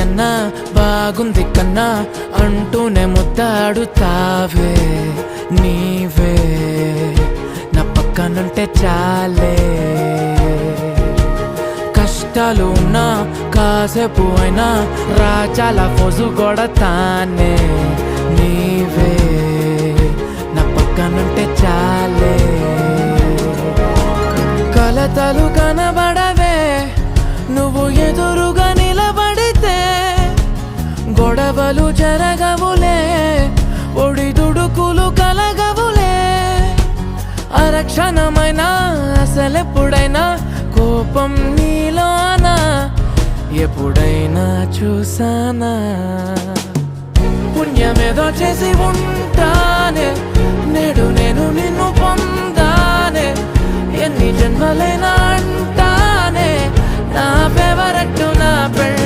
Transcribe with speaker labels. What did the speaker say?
Speaker 1: అన్నా బాగుంది కన్నా అంటూనే ముద్దాడుతావే నీవే నా పక్కనుంటే చాలే. కష్టాలు ఉన్నా కాసేపు అయినా రాజాల ఫోజు కొడతానే నీవే నా పక్కనుంటే చాలే. కలతలు కనబడవే నువ్వు ఎదురుగా నిలబడితే, గొడవలు జరగవులే ఒడిదుడుకులు కలగవులే. అరక్షణమైనా అసలెప్పుడైనా కోపం నీలోనా ఎప్పుడైనా చూసానా? పుణ్యమేదో చేసి ఉంటానే నేడు నేను నిన్ను పొందానే. ఎన్ని జన్మలైనా అంటానే నా ఫేవరెట్ నా పెళ్ళి